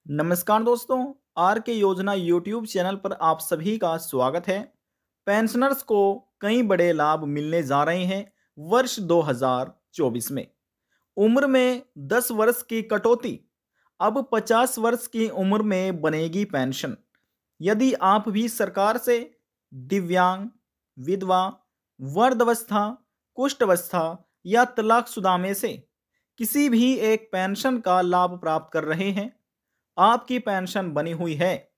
नमस्कार दोस्तों। आर के योजना यूट्यूब चैनल पर आप सभी का स्वागत है। पेंशनर्स को कई बड़े लाभ मिलने जा रहे हैं वर्ष 2024 में। उम्र में 10 वर्ष की कटौती, अब 50 वर्ष की उम्र में बनेगी पेंशन। यदि आप भी सरकार से दिव्यांग, विधवा, वृद्धावस्था, कुष्ठावस्था या तलाकशुदा में से किसी भी एक पेंशन का लाभ प्राप्त कर रहे हैं, आपकी पेंशन बनी हुई है।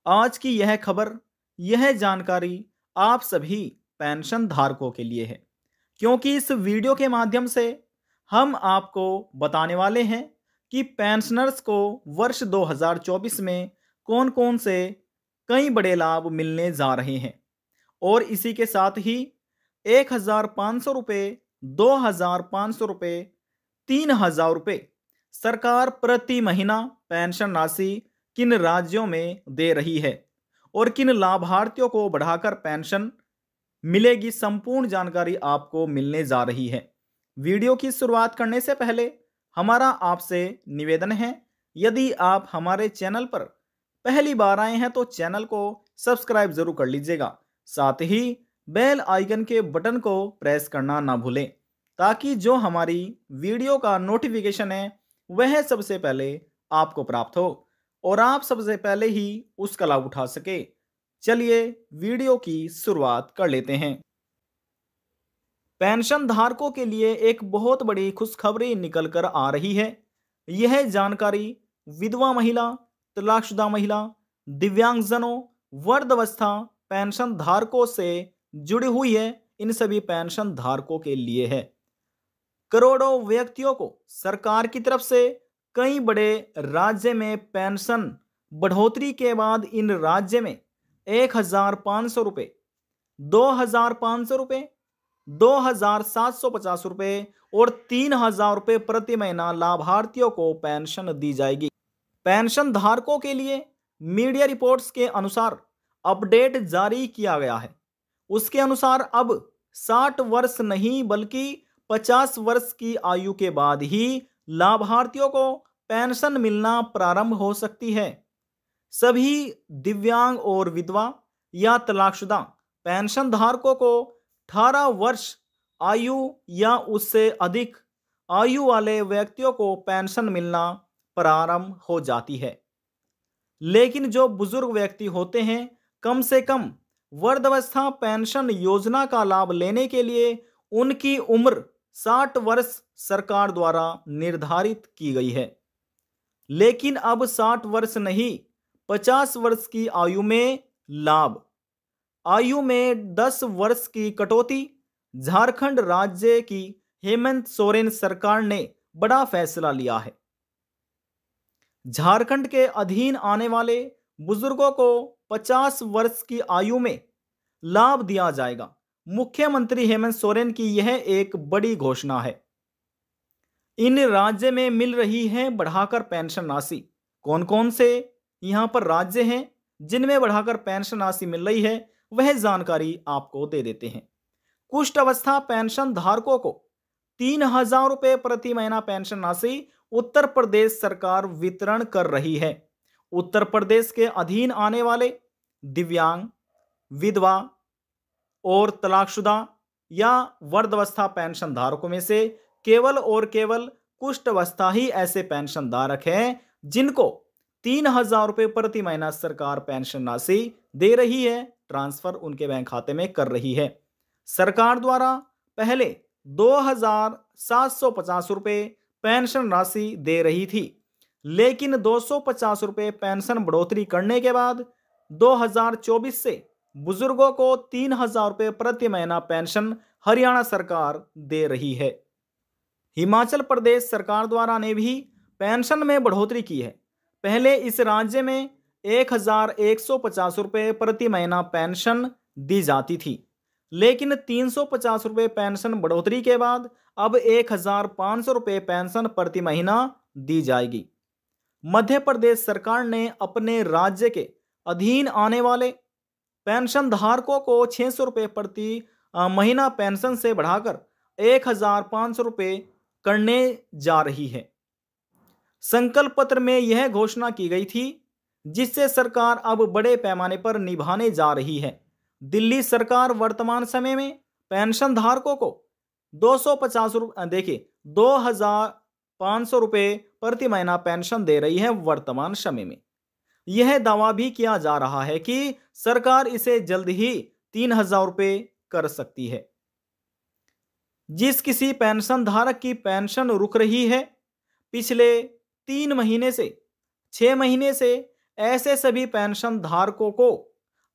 आज की यह खबर, यह जानकारी आप सभी पेंशन धारकों के लिए है, क्योंकि इस वीडियो के माध्यम से हम आपको बताने वाले हैं कि पेंशनर्स को वर्ष 2024 में कौन-कौन से कई बड़े लाभ मिलने जा रहे हैं। और इसी के साथ ही 1,500 रुपये, 2,500 रुपये, 3,000 रुपये सरकार प्रति महीना पेंशन राशि किन राज्यों में दे रही है और किन लाभार्थियों को बढ़ाकर पेंशन मिलेगी, संपूर्ण जानकारी आपको मिलने जा रही है। वीडियो की शुरुआत करने से पहले हमारा आपसे निवेदन है, यदि आप हमारे चैनल पर पहली बार आए हैं तो चैनल को सब्सक्राइब जरूर कर लीजिएगा। साथ ही बेल आइकन के बटन को प्रेस करना ना भूलें, ताकि जो हमारी वीडियो का नोटिफिकेशन है वह सबसे पहले आपको प्राप्त हो और आप सबसे पहले ही उसका लाभ उठा सके। चलिए वीडियो की शुरुआत कर लेते हैं। पेंशन धारकों के लिए एक बहुत बड़ी खुशखबरी निकल कर आ रही है। यह जानकारी विधवा महिला, तलाकशुदा महिला, दिव्यांगजनों, वृद्धावस्था पेंशन धारकों से जुड़ी हुई है। इन सभी पेंशन धारकों के लिए है। करोड़ों व्यक्तियों को सरकार की तरफ से कई बड़े राज्य में पेंशन बढ़ोतरी के बाद इन राज्य में 1,500 रुपये, 2,500 रुपये, 2,750 रुपये और 3,000 रुपये प्रति महीना लाभार्थियों को पेंशन दी जाएगी। पेंशन धारकों के लिए मीडिया रिपोर्ट्स के अनुसार अपडेट जारी किया गया है। उसके अनुसार अब 60 वर्ष नहीं बल्कि 50 वर्ष की आयु के बाद ही लाभार्थियों को पेंशन मिलना प्रारंभ हो सकती है। सभी दिव्यांग और विधवा या तलाकशुदा पेंशन धारकों को 18 वर्ष आयु या उससे अधिक आयु वाले व्यक्तियों को पेंशन मिलना प्रारंभ हो जाती है। लेकिन जो बुजुर्ग व्यक्ति होते हैं, कम से कम वृद्धावस्था पेंशन योजना का लाभ लेने के लिए उनकी उम्र 60 वर्ष सरकार द्वारा निर्धारित की गई है। लेकिन अब 60 वर्ष नहीं, 50 वर्ष की आयु में लाभ। आयु में 10 वर्ष की कटौती। झारखंड राज्य की हेमंत सोरेन सरकार ने बड़ा फैसला लिया है। झारखंड के अधीन आने वाले बुजुर्गों को 50 वर्ष की आयु में लाभ दिया जाएगा। मुख्यमंत्री हेमंत सोरेन की यह एक बड़ी घोषणा है। इन राज्य में मिल रही है बढ़ाकर पेंशन राशि। कौन कौन से यहां पर राज्य हैं जिनमें बढ़ाकर पेंशन राशि मिल रही है, वह जानकारी आपको दे देते हैं। कुष्ठावस्था पेंशन धारकों को 3,000 रुपये प्रति महीना पेंशन राशि उत्तर प्रदेश सरकार वितरण कर रही है। उत्तर प्रदेश के अधीन आने वाले दिव्यांग, विधवा और तलाकशुदा या वृद्धावस्था पेंशन धारकों में से केवल और केवल कुष्ठावस्था ही ऐसे पेंशन धारक हैं जिनको 3,000 रुपये प्रति महीना सरकार पेंशन राशि दे रही है, ट्रांसफर उनके बैंक खाते में कर रही है। सरकार द्वारा पहले 2,750 रुपये पेंशन राशि दे रही थी, लेकिन 250 रुपये पेंशन बढ़ोतरी करने के बाद 2024 से बुजुर्गों को 3,000 रुपये प्रति महीना पेंशन हरियाणा सरकार दे रही है। हिमाचल प्रदेश सरकार द्वारा ने भी पेंशन में बढ़ोतरी की है। पहले इस राज्य में 1,150 रुपये प्रति महीना पेंशन दी जाती थी, लेकिन 350 रुपये पेंशन बढ़ोतरी के बाद अब 1,500 रुपये पेंशन प्रति महीना दी जाएगी। मध्य प्रदेश सरकार ने अपने राज्य के अधीन आने वाले पेंशन धारकों को 600 रुपये प्रति महीना पेंशन से बढ़ाकर 1,500 रुपये करने जा रही है। संकल्प पत्र में यह घोषणा की गई थी, जिससे सरकार अब बड़े पैमाने पर निभाने जा रही है। दिल्ली सरकार वर्तमान समय में पेंशन धारकों को 250 रुपये, देखिए 2,500 रुपये प्रति महीना पेंशन दे रही है वर्तमान समय में। यह दावा भी किया जा रहा है कि सरकार इसे जल्द ही 3,000 रुपये कर सकती है। जिस किसी पेंशन धारक की पेंशन रुक रही है पिछले 3 महीने से 6 महीने से, ऐसे सभी पेंशन धारकों को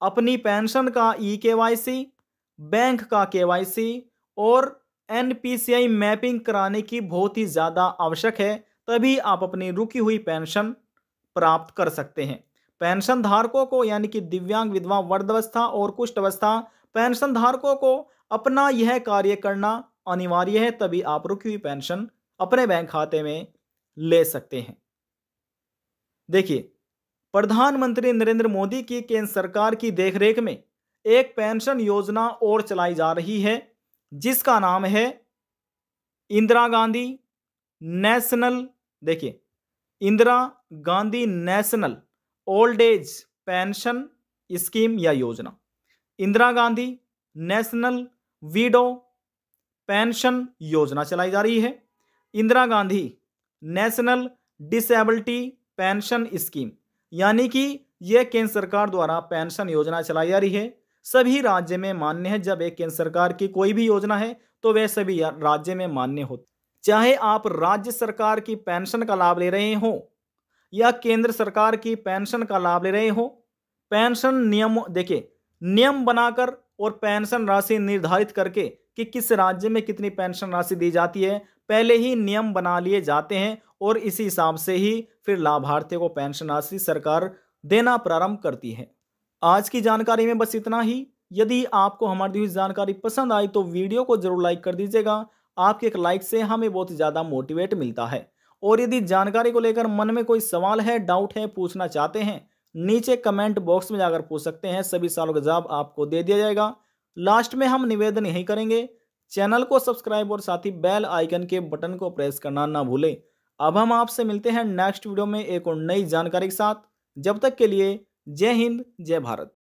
अपनी पेंशन का ई-केवाईसी, बैंक का केवाईसी और एनपीसीआई मैपिंग कराने की बहुत ही ज़्यादा आवश्यक है, तभी आप अपनी रुकी हुई पेंशन प्राप्त कर सकते हैं। पेंशन धारकों को यानी कि दिव्यांग, विधवा, वृद्धावस्था और कुष्ठ अवस्था पेंशन धारकों को अपना यह कार्य करना अनिवार्य है, तभी आप रुकी हुई पेंशन अपने बैंक खाते में ले सकते हैं। देखिए, प्रधानमंत्री नरेंद्र मोदी की केंद्र सरकार की देखरेख में एक पेंशन योजना और चलाई जा रही है, जिसका नाम है इंदिरा गांधी नेशनल, देखिए Indira Gandhi national old age pension scheme या योजना, Indira Gandhi national widow pension योजना चलाई जा रही है, Indira Gandhi national disability pension scheme, यानी कि यह केंद्र सरकार द्वारा पेंशन योजना चलाई जा रही है। सभी राज्य में मान्य है। जब एक केंद्र सरकार की कोई भी योजना है तो वह सभी राज्य में मान्य होती, चाहे आप राज्य सरकार की पेंशन का लाभ ले रहे हो या केंद्र सरकार की पेंशन का लाभ ले रहे हो। पेंशन नियम, देखिए नियम बनाकर और पेंशन राशि निर्धारित करके कि किस राज्य में कितनी पेंशन राशि दी जाती है, पहले ही नियम बना लिए जाते हैं और इसी हिसाब से ही फिर लाभार्थियों को पेंशन राशि सरकार देना प्रारंभ करती है। आज की जानकारी में बस इतना ही। यदि आपको हमारी दी हुई जानकारी पसंद आई तो वीडियो को जरूर लाइक कर दीजिएगा। आपके एक लाइक से हमें बहुत ज़्यादा मोटिवेट मिलता है। और यदि जानकारी को लेकर मन में कोई सवाल है, डाउट है, पूछना चाहते हैं, नीचे कमेंट बॉक्स में जाकर पूछ सकते हैं। सभी सवालों का जवाब आपको दे दिया जाएगा। लास्ट में हम निवेदन यही करेंगे, चैनल को सब्सक्राइब और साथ ही बेल आइकन के बटन को प्रेस करना ना भूलें। अब हम आपसे मिलते हैं नेक्स्ट वीडियो में एक और नई जानकारी के साथ। जब तक के लिए जय हिंद, जय भारत।